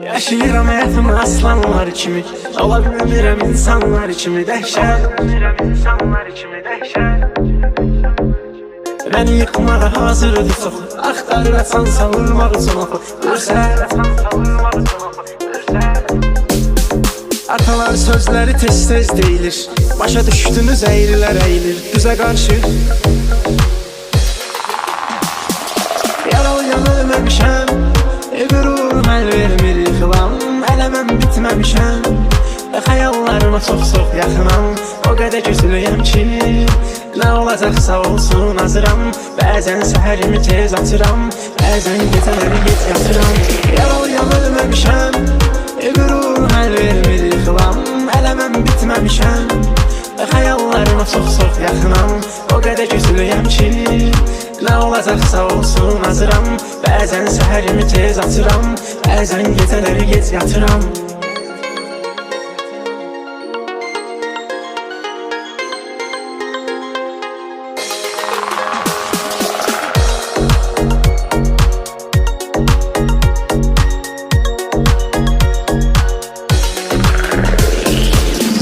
Yaşayıram həyatımı aslanlar kimi, ola bilmirəm insanlar kimi dəhşət. Məni yıkmağa hazırdır çox, axtarırsan savurmaq üçün oxu. Atalar sözləri tez-tez deyilir, başa düşdünüz əyrilər əyilir, düzə qarşı. Yaralıyan ölməmişəm, qürur əl vermir yıxılam, hələ mən bitməmişəm. Xəyallarıma çox-çox yaxınam, o qədər güclüyəm ki, nə olacaqsa olsun hazıram. Bəzən səhərimi tez açıram, bəzən gecələri gec yatıram. Yaralıyan ölməmişəm, qürur əl vermir yıxılam, hələ mən bitməmişəm. Xəyallarıma çox-çox yaxınam, o qədər güclüyəm ki, nə olacaqsa olsun hazıram. Bəzən səhərimi tez açıram, bəzən gecələri gec yatıram.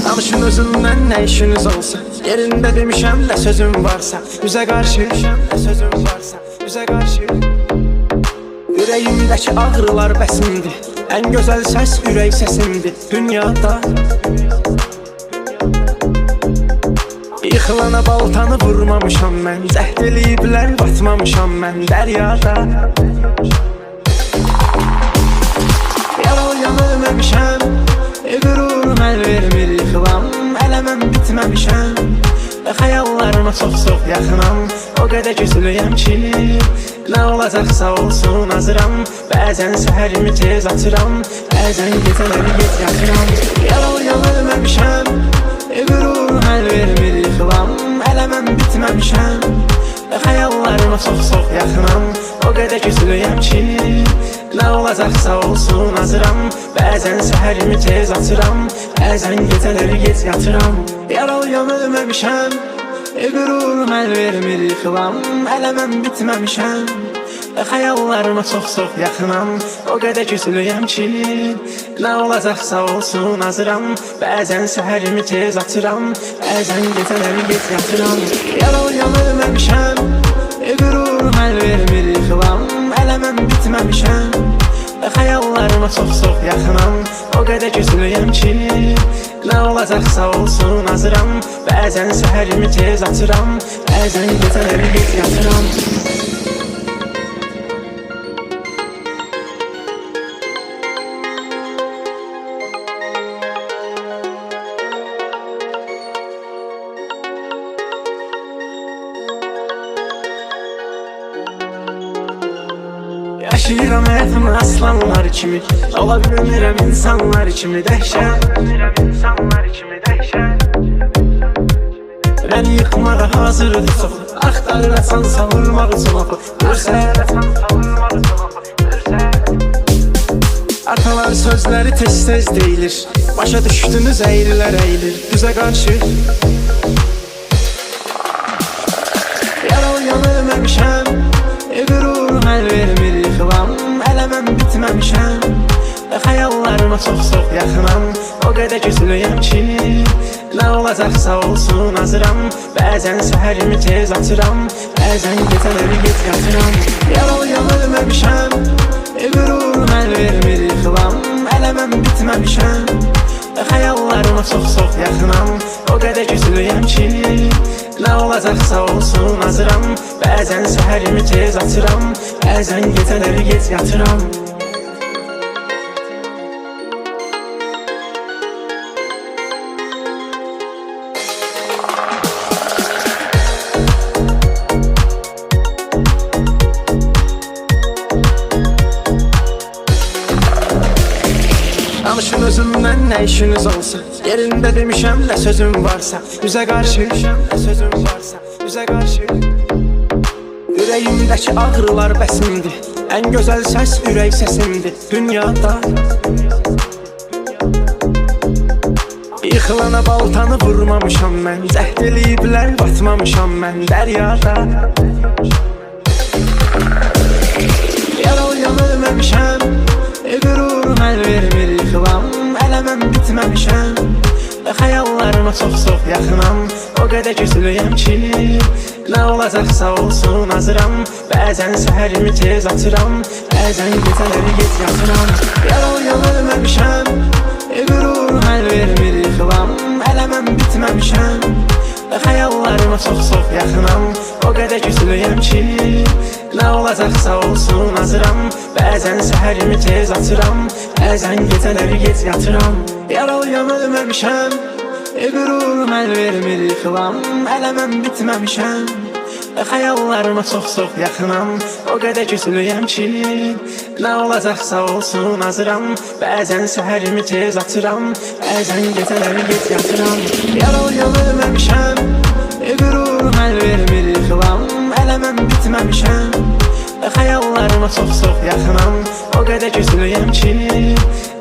Danışın özümdən nə işiniz olsa, yerində demişəm nə sözüm varsa, üzə qarşı, nə sözüm varsa, üzə qarşı. Ürəyimdəki ağrılar bəsimdir, ən gözəl səs ürək səsimdir dünyada. Yıxılana baltanı vurmamışam mən, cəhd eləyiblər batmamışam mən dəryada. Yaralıyan ölməmişəm, qürur əl vermir yıxılam, hələ mən bitməmişəm. Xəyallarıma çox-çox yaxınam, o qədər güclüyəm ki, nə olacaqsa olsun hazıram. Bəzən səhərimi tez açıram, bəzən gecələri gec yatıram. Yaralıyan ölməmişəm, qürur əl vermir yıxılam, hələ mən bitməmişəm. Xəyallarıma çox-çox yaxınam, o qədər güclüyəm ki, nə olacaqsa olsun hazıram. Bəzən səhərimi tez açıram, bəzən gecələri gec yatıram. Yaralıyan ölməmişəm, qürur əl vermir yıxılam, hələ mən bitməmişəm. Xəyallarıma çox-çox yaxınam, o qədər güclüyəm ki, nə olacaqsa olsun hazıram. Bəzən səhərimi tez açıram, bəzən gecələri gec yatıram. Yaralıyan ölməmişəm, qürur əl vermir yıxılam, hələ mən bitməmişəm. Xəyallarıma çox-çox yaxınam, o qədər güclüyəm ki, nə olacaqsa olsun hazıram. Bəzən səhərimi tez açıram, bəzən gecələri gec yatıram. Yaşayıram həyatımı aslanlar kimi, ola bilmirəm insanlar kimi dəhşət. Məni yıkmağa hazırdır çox, axtarırsan savurmaq üçün oxu. Atalar sözləri tez-tez deyilir, başa düşdünüz əyrilər əyilir, düzə qarşı. Yaralıyan ölməmişəm, qürur əl vermir yıxılam, hələ mən bitməmişəm. Xəyallarıma çox-çox yaxınam, o qədər güclüyəm ki, nə olacaqsa olsun hazıram. Bəzən səhərimi tez açıram, bəzən gecələri gec yatıram. Yaralıyan ölməmişəm, qürur əl vermir yıxılam, hələ mən bitməmişəm. Xəyallarıma çox-çox yaxınam, o qədər güclüyəm ki, nə olacaqsa olsun hazıram. Bəzən səhərimi tez açıram, bəzən gecələri gec yatıram. Danışın özümdən nə işiniz olsa, yerində demişəm nə sözüm varsa, üzə qarşı, nə sözüm varsa, üzə qarşı. Ürəyimdəki ağrılar bəsimdir, ən gözəl səs ürək səsimdir dünyada. Yıxılana baltanı vurmamışam mən, cəhd eləyiblər batmamışam mən dəryada. Yaralıyan ölməmişəm, qürur əl Eləməm bitməmişəm və xəyallarıma çox yaxınam. O qədər güclüyəm ki, nə olacaqsa olsun hazıram. Bəzən səhərimi tez açıram, bəzən gecələri gec yatıram. Yalan ölməmişəm, qürur həll vermir yıxılam. Eləməm bitməmişəm və xəyallarıma çox yaxınam. O qədər güclüyəm ki, nə olacaqsa olsun hazıram. Bəzən səhərimi tez açıram, bəzən gecələri gec yatıram. Yaralıyam ölməmişəm, qürur həll vermir yıxılam. Eləməm bitməmişəm və xəyallarıma çox yaxınam. O qədər güclüyəm ki, nə olacaqsa olsun hazıram. Bəzən səhərimi tez açıram, bəzən gecələri gec yatıram. Yaralıyam ölməmişəm, qürur həll vermir yıxılam. Eləməm bitməmişəm və xəyallarıma çox yaxınam. O qədər güclüyəm ki,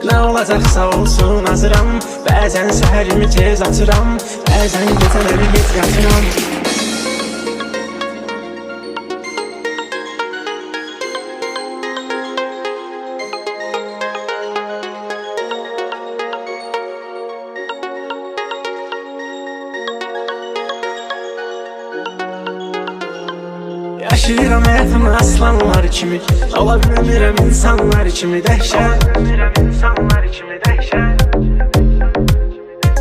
nə olacaqsa olsun hazıram. Bəzən səhərimi tez açıram, bəzən gecələri gec yatıram. Yaşayıram həyatımı aslanlar kimi, ola bilmirəm insanlar kimi dəhşət.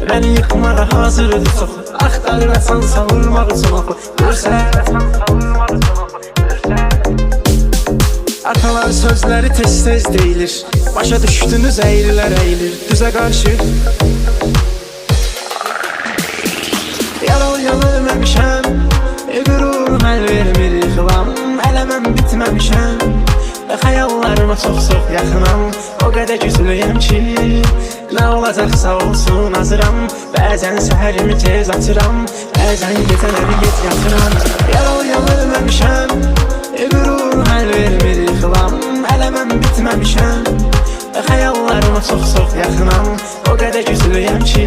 Məni yıxmağa hazırdır çox, axtarırsan savurmaq üçün oxu. Atalar sözləri tez deyilir, başa düşdünüz əyrilər əyilir düzə qarşı. Yaralıyam ölməmişəm, qürur həll vermir yıxılam. Eləməm bitməmişəm və xəyallarıma çox yaxınam. O qədər güclüyəm ki, nə olacaqsa olsun hazıram. Bəzən səhərimi tez açıram, bəzən gecələri gec yatıram. Yaralıyam ölməmişəm, qürur həll vermir yıxılam. Eləməm bitməmişəm və xəyallarıma çox yaxınam. O qədər güclüyəm ki,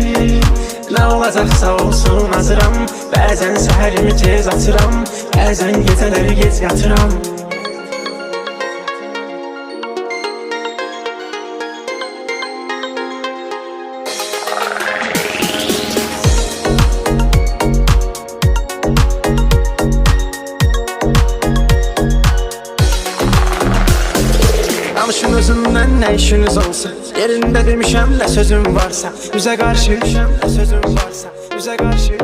nə olacaqsa olsun hazıram. Bəzən səhərimi tez açıram, bəzən gecələri gec yatıram. Danışın özümdən nə işiniz olsa, yerində demişəm nə sözüm varsa. Üzə qarşı, üzə qarşı.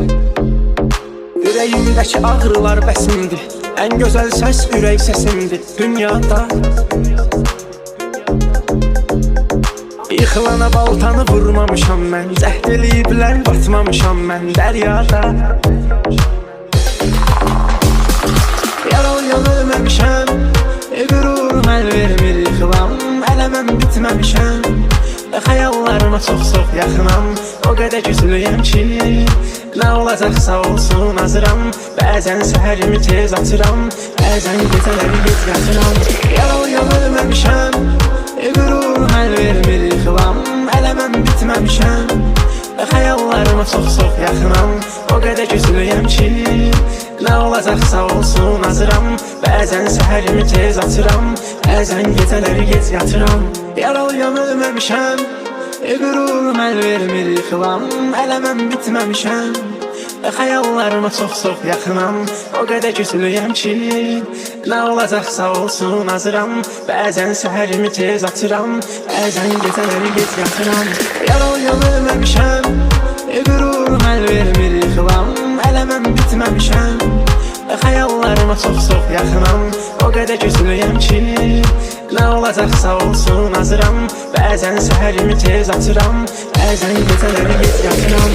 Ürəyimdəki ağrılar bəsimdir, ən gözəl səs ürək səsimdir dünyada. Yıxılana baltanı vurmamışam mən, cəhd eləyiblər batmamışam mən dəryada. Yaralıyam ölməmişəm, qürur həll vermir yıxılam. Eləməm bitməmişəm və xəyallarıma çox yaxınam. O qədər güclüyəm ki, nə olacaqsa olsun hazıram. Bəzən səhərimi tez açıram, bəzən gecələri gec yatıram. Yaralıyam ölməmişəm, qürur həll vermir yıxılam. Eləməm bitməmişəm və xəyallarıma çox yaxınam. O qədər güclüyəm ki, nə olacaqsa olsun hazıram. Bəzən səhərimi tez açıram, bəzən gecələri gec yatıram. Yaralıyam ölməmişəm, qürur həll vermir yıxılam. Eləməm bitməmişəm və xəyallarıma çox yaxınam. O qədər güclüyəm ki, nə olacaqsa olsun hazıram. Bəzən səhərimi tez açıram, bəzən gecələri gec yatıram. Yaralıyam ölməmişəm, qürur həll vermir yıxılam. Eləməm bitməmişəm və xəyallarıma çox yaxınam. O qədər güclüyəm ki, nə olacaqsa olsun hazıram. Bəzən səhərimi tez açıram, bəzən gecələri gec yatıram.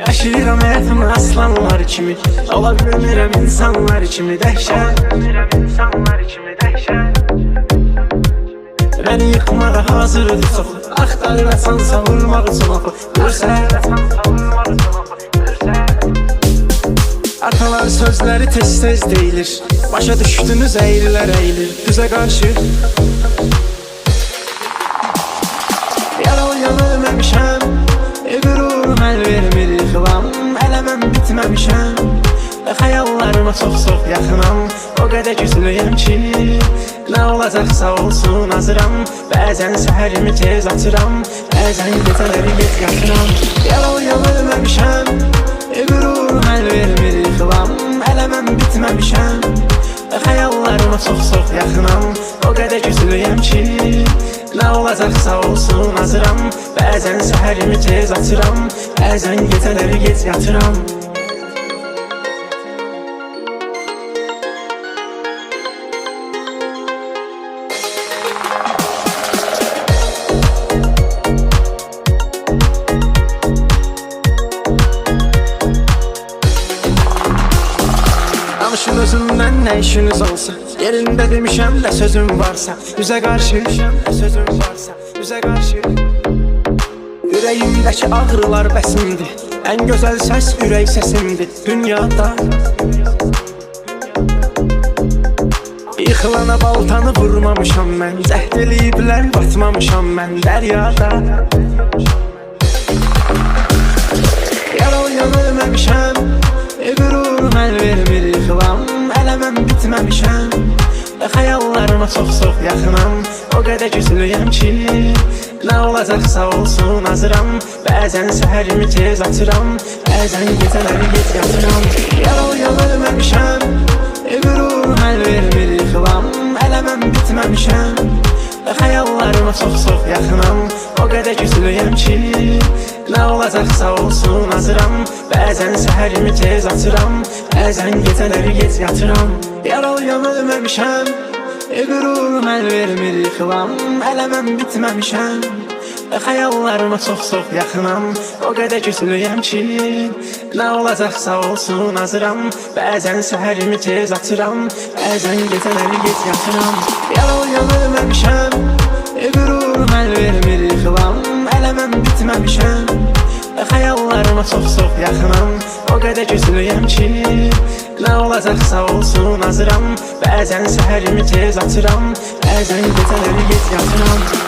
Yaşayıram həyatımı aslanlar kimi, ola bilmirəm insanlar kimi dəhşət. Məni yıxmağa hazırdır çox, axtarırsan savurmaq üçün oxu. Atalar sözləri tez deyilir, başa düşdünüz əyrilər əyilir düzə qarşı. bitməmişəm və xəyallarıma çox yaxınam. O qədər güclüyəm ki, nə olacaqsa olsun hazıram. Bəzən səhərimi tez açıram, bəzən gecələri gec yatıram. Yalan ölməmişəm, qürur həll vermir yıxılam. Hələ mən bitməmişəm və xəyallarıma çox yaxınam. O qədər güclüyəm ki, nə olacaqsa olsun hazıram. Bəzən səhərimi tez açıram, bəzən gecələri gec yatıram. Danışın özümdən nə işiniz olsa, yerində demişəm də sözüm varsa, üzə qarşı sözüm varsa, üzə qarşı. Ürəyimdəki ağrılar bəsimdir, ən gözəl səs ürək səsimdir dünyada. Yıxılana baltanı vurmamışam mən, cəhd eləyiblər batmamışam mən dəryada. Yalan ölməmişəm, qürur həll vermir yıxılam. Hələ mən bitməmişəm və xəyallarıma çox yaxınam. O qədər güclüyəm ki, nə olacaqsa olsun hazıram. Bəzən səhərimi tez açıram, bəzən gecələri gec yatıram. Yalan ölməmişəm, qürur həll vermir yıxılam. Hələ mən bitməmişəm və xəyallarıma çox yaxınam. O qədər güclüyəm ki, nə olacaqsa olsun hazıram. Bəzən səhərimi tez açıram, bəzən gecələri gec yatıram. Yalan ölməmişəm, qürur həll vermir yıxılam. Hələ mən bitməmişəm və xəyallarıma çox yaxınam. O qədər güclüyəm ki, nə olacaqsa olsun hazıram. Bəzən səhərimi tez açıram, bəzən gecələri gec yatıram. Yalan ölməmişəm, qürur həll vermir yıxılam. Hələ mən bitməmişəm və xəyallarıma çox yaxınam. O qədər güclüyəm ki, nə olacaqsa olsun hazıram. Bəzən səhərimi tez açıram, bəzən gecələri gec yatıram.